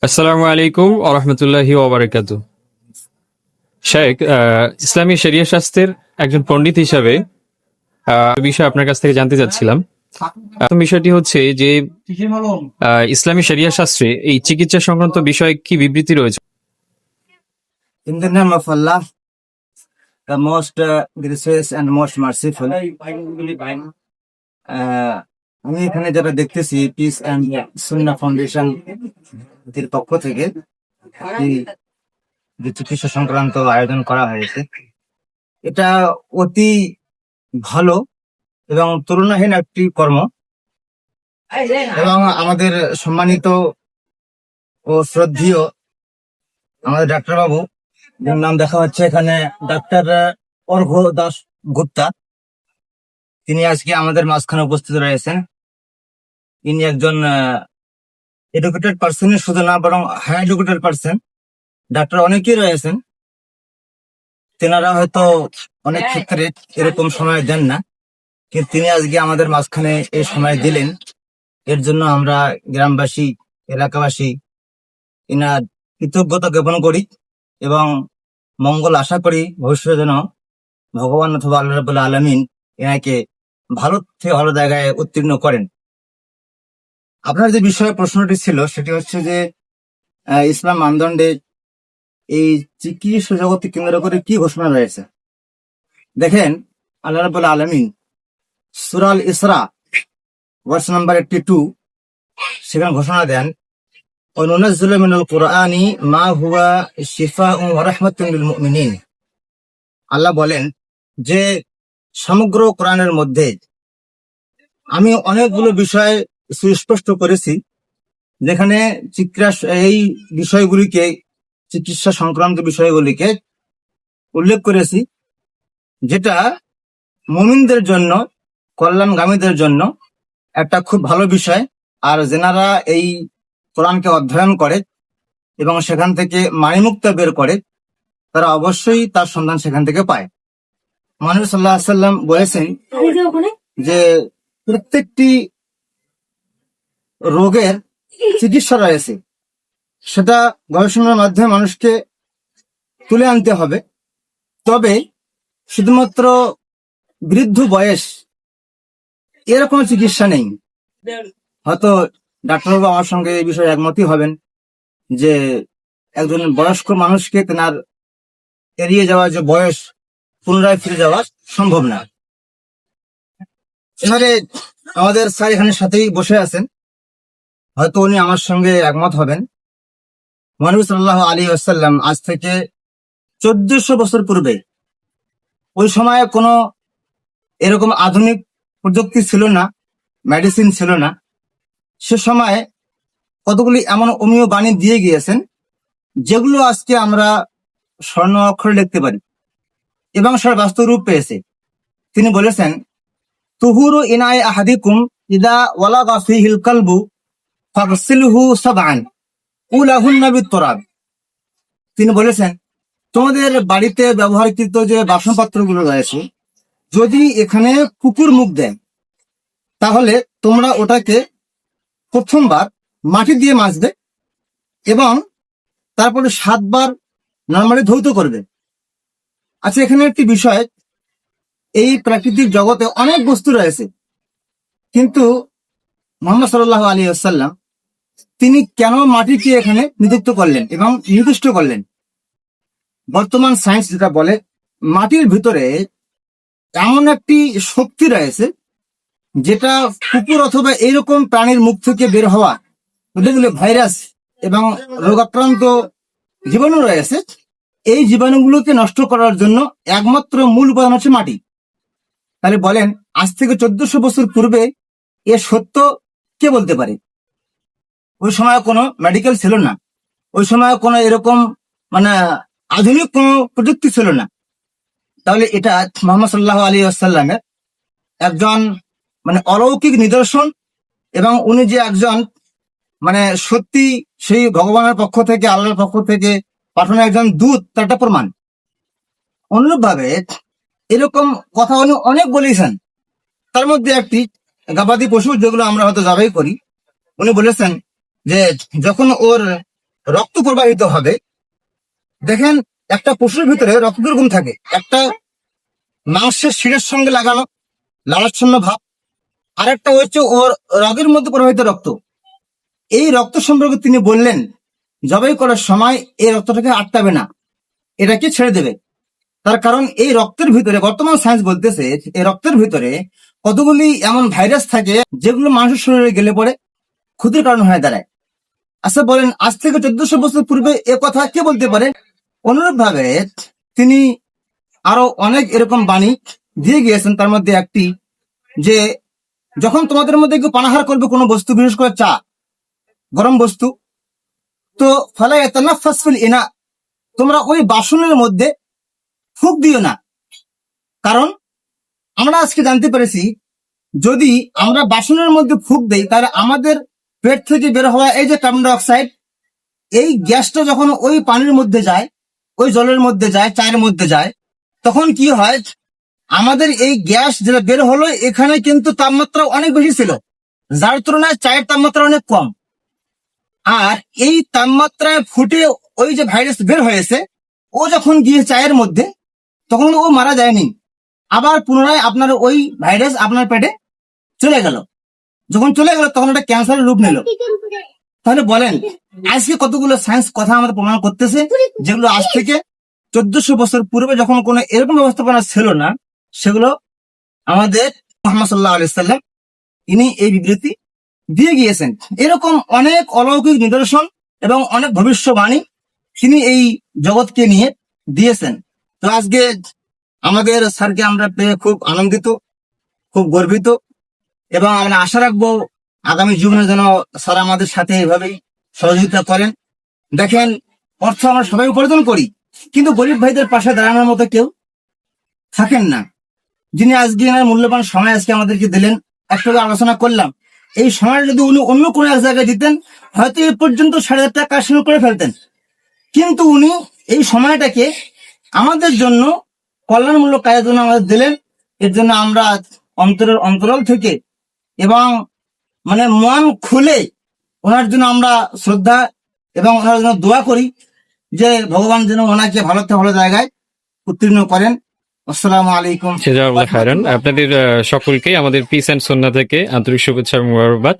আসসালামু আলাইকুম আরহামতুল্লাহি ওবারাকাতু। শেখ, ইসলামী শরিয়া শাস্ত্রের একজন পণ্ডিত হিসাবে বিষয় আপনার কাছ থেকে জানতে চাচ্ছিলাম। প্রথম বিষয়টি হচ্ছে যে ইসলামী শরিয়া শাস্ত্রে এই চিকিৎসা সংক্রান্ত বিষয়ে কি বিবৃতি রয়েছে? In the name of Allah, the most gracious and most merciful. আমি এখানে যারা দেখতেছি পিস অ্যান্ড সুন্নাহ ফাউন্ডেশন এর পক্ষ থেকে এই যে চিকিৎসা সংক্রান্ত আয়োজন করা হয়েছে, এটা অতি ভালো এবং তুলনাহীন একটি কর্ম। এবং আমাদের সম্মানিত ও শ্রদ্ধেয় আমাদের ডাক্তার বাবু, যার নাম দেখা হচ্ছে এখানে ডাক্তার অর্ঘ দাস গুপ্তা, তিনি আজকে আমাদের মাঝখানে উপস্থিত রয়েছেন। ইনি একজন এডুকেটেড পার্সনের শুধু না, বরং হাই এডুকেটেড পার্সন। ডাক্তার অনেকেই রয়েছেন, তেনারা হয়তো অনেক ক্ষেত্রে এরকম সময় দেন না, কিন্তু তিনি আজকে আমাদের মাঝখানে এই সময় দিলেন। এর জন্য আমরা গ্রামবাসী, এলাকাবাসী এনার কৃতজ্ঞতা জ্ঞাপন করি এবং মঙ্গল আশা করি ভবিষ্যতে যেন ভগবান অথবা আল্লাহ রাব্বুল আলামিন এনাকে ভালো থেকে ভালো জায়গায় উত্তীর্ণ করেন। আপনার যে বিষয়ে প্রশ্নটি ছিল সেটি হচ্ছে যে ইসলাম মানদণ্ডে এই চিকিৎসা জগৎকে কেন্দ্র করে কি ঘোষণা রয়েছে। দেখেন, আল্লাহ রাব্বুল আলামিন সূরা আল ইসরা ভার্স নাম্বার 82 সেখানে ঘোষণা দেন, ওয়ানুনাজ্জিলু মিনাল কুরআনি মা হুয়া শিফাউন ওয়া রাহমাতুন লিল মুমিনিন। আল্লাহ বলেন যে সমগ্র কোরআনের মধ্যে আমি অনেকগুলো বিষয় সুস্পষ্ট করেছি, যেখানে এই বিষয়গুলিকে, চিকিৎসা সংক্রান্ত বিষয়গুলিকে উল্লেখ করেছি, যেটা মুমিনদের জন্য, কল্যাণগামীদের জন্য একটা খুব ভালো বিষয়। আর যেনারা এই কোরআনকে অধ্যয়ন করে এবং সেখান থেকে মানিমুক্তা বের করে, তারা অবশ্যই তার সন্ধান সেখান থেকে পায়। মহানবী সাল্লাল্লাহু আলাইহি ওয়াসাল্লাম বলেছেন যে প্রত্যেকটি রোগের চিকিৎসা রয়েছে, সেটা গবেষণার মাধ্যমে মানুষকে তুলে আনতে হবে। তবে শুধুমাত্র বৃদ্ধ বয়স এর কোনো চিকিৎসা নেই। হয়তো ডাক্তারবাবু আমার সঙ্গে এই বিষয়ে একমতই হবেন যে একজন বয়স্ক মানুষকে তেনার এড়িয়ে যাওয়া যে বয়স, পুনরায় ফিরে যাওয়া সম্ভব না। এবারে আমাদের স্যার এখানে সাথেই বসে আছেন, হয়তো উনি আমার সঙ্গে একমত হবেন। মহানবী সাল্লাল্লাহু আলাইহি ওয়াসাল্লাম আজ থেকে 1400 বছর পূর্বে, ওই সময়ে কোনো এরকম আধুনিক প্রযুক্তি ছিল না, মেডিসিন ছিল না। সে সময় কতগুলি এমন অমীয় বাণী দিয়ে গিয়েছেন, যেগুলো আজকে আমরা স্বর্ণ অক্ষরে লিখতে পারি এবং সেটা বাস্তব রূপ পেয়েছে। তিনি বলেছেন, তুহুরু ইনাই আহাদিকুম ইদা ওয়ালাগা ফিহিল কালবু ফাগসিলহু সাবআন উলাহুন্না বিত-তুরাব। তিনি বলেছেন, তোমাদের বাড়িতে ব্যবহারকৃত যে বাসনপত্রগুলো রয়েছে, যদি এখানে কুকুর মুখ দেয়, তাহলে তোমরা ওটাকে প্রথমবার মাটি দিয়ে মাজবে এবং তারপরে 7 বার নরমালি ধৌত করবে। আচ্ছা, এখানে একটি বিষয়, এই প্রাকৃতিক জগতে অনেক বস্তু রয়েছে, কিন্তু মুহাম্মদ সাল্লাল্লাহু আলাইহি ওয়াসাল্লাম তিনি কেন মাটিকে এখানে নিযুক্ত করলেন এবং নির্দিষ্ট করলেন? বর্তমান সায়েন্স যেটা বলে, মাটির ভিতরে এমন একটি শক্তি রয়েছে, যেটা কুকুর অথবা এইরকম প্রাণীর মুখ থেকে বের হওয়া যেগুলো ভাইরাস এবং রোগাক্রান্ত জীবাণু রয়েছে, এই জীবাণুগুলোকে নষ্ট করার জন্য একমাত্র মূল উপাদান হচ্ছে মাটি। তাহলে বলেন, আজ থেকে 1400 বছর পূর্বে এ সত্য কে বলতে পারে? ওই সময় কোনো মেডিকেল ছিল না, ওই সময় কোনো এরকম আধুনিক কোনো প্রযুক্তি ছিল না। তাহলে এটা মুহাম্মদ সাল্লাল্লাহু আলাইহি ওয়াসাল্লামের একজন অলৌকিক নিদর্শন, এবং উনি যে একজন সত্যি সেই ভগবানের পক্ষ থেকে, আল্লাহর পক্ষ থেকে পাঠানো একজন দূত, তার একটা প্রমাণ। অনুরূপ ভাবে এরকম কথা উনি অনেক বলেছেন। তার মধ্যে একটি গবাদি পশু, যেগুলো আমরা হয়তো জবাই করি, উনি বলেছেন যে যখন ওর রক্ত প্রবাহিত হবে। দেখেন, একটা পশুর ভিতরে রক্ত কিরকম থাকে, একটা মাংসের শিরের সঙ্গে লাগানো লালাচ্ছন্ন ভাব, আর একটা হচ্ছে ওর রগের মধ্যে প্রবাহিত রক্ত। এই রক্ত সম্পর্কে তিনি বললেন, জবাই করার সময় এই রক্তটাকে আটকাবে না, এটাকে ছেড়ে দেবে। তার কারণ এই রক্তের ভিতরে, বর্তমান সায়েন্স বলতেছে, এই রক্তের ভিতরে কতগুলি এমন ভাইরাস থাকে যেগুলো মানুষের শরীরে গেলে পরে ক্ষতির কারণ হয়ে দাঁড়ায়। আচ্ছা বলেন, আজ থেকে 1400 বছর পূর্বে এ কথা কে বলতে পারে? অনুরূপ ভাবে তিনি আরো অনেক এরকম বাণী দিয়ে গিয়েছেন। তার মধ্যে একটি, যে যখন তোমাদের মধ্যে কেউ পানাহার করবে কোনো বস্তু, বিশেষ করে চা, গরম বস্তু, তো ফালা ইয়াতানাফাস ফিল ইনা, তোমরা ওই বাসনের মধ্যে ফুঁক দিও না। কারণ আমরা আজকে জানতে পেরেছি, যদি আমরা বাসনের মধ্যে ফুঁক দেই, তাহলে আমাদের পেট থেকে বের হওয়া এই যে কার্বন ডাই অক্সাইড, এই গ্যাসটা যখন ওই পানির মধ্যে যায়, ওই জলের মধ্যে যায়, চায়ের মধ্যে যায়, তখন কি হয়, আমাদের এই গ্যাস যেটা বের হলো, এখানে কিন্তু তাপমাত্রা অনেক বেশি ছিল, যার তুলনায় চায়ের তাপমাত্রা অনেক কম। আর এই তাপমাত্রায় ফুটে ওই যে ভাইরাস বের হয়েছে, ও যখন গিয়ে চায়ের মধ্যে, তখন ও মারা যায়নি, আবার পুনরায় আপনার ওই ভাইরাস আপনার পেটে চলে গেল। যখন চলে গেল তখন একটা ক্যান্সারের রূপ নিল। তাহলে বলেন, আজকে কতগুলো সায়েন্স কথা আমাদের প্রমাণ করতেছে, যেগুলো আজ থেকে 1400 বছর পূর্বে যখন কোনো এরকম ব্যবস্থাপনা ছিল না, সেগুলো আমাদের মুহাম্মদ সাল্লাল্লাহু আলাইহি সাল্লাম ইনি এই বিবৃতি দিয়ে গিয়েছেন। এরকম অনেক অলৌকিক নিদর্শন এবং অনেক ভবিষ্যবাণী তিনি এই জগৎকে নিয়ে দিয়েছেন। তো আজকে আমাদের স্যারকে আমরা পেয়ে খুব আনন্দিত, খুব গর্বিত, এবং আমরা আশা রাখবো আগামী জীবনে যেন স্যার আমাদের সাথে এভাবেই সহযোগিতা করেন। দেখেন, অর্থ আমরা সবাই উপার্জন করি, কিন্তু গরিব ভাইদের পাশে দাঁড়ানোর মতো কেউ থাকেন না, যিনি আজকে এনার মূল্যবান সময় আজকে আমাদেরকে দিলেন। একটু আগে আলোচনা করলাম, এই সময়টা যদি উনি অন্য কোনো এক জায়গায় দিতেন, হয়তো এ পর্যন্ত 7,500 টাকা শুরু করে ফেলতেন। কিন্তু উনি এই সময়টাকে আমাদের জন্য কল্যাণমূলক কাজের জন্য আমাদের দিলেন। এর জন্য আমরা অন্তরের অন্তরাল থেকে এবং মানে মন খুলে ওনার জন্য আমরা শ্রদ্ধা এবং ওনার জন্য দোয়া করি, যে ভগবান যেন ওনাকে ভালো থেকে ভালো জায়গায় উত্তীর্ণ করেন। আসসালামু আলাইকুম। জাযাকাল্লাহু খাইরান। আপনাদের সকলকে আমাদের পিস এন্ড সুন্নাহ থেকে আন্তরিক শুভেচ্ছা এবং মোবারকবাদ।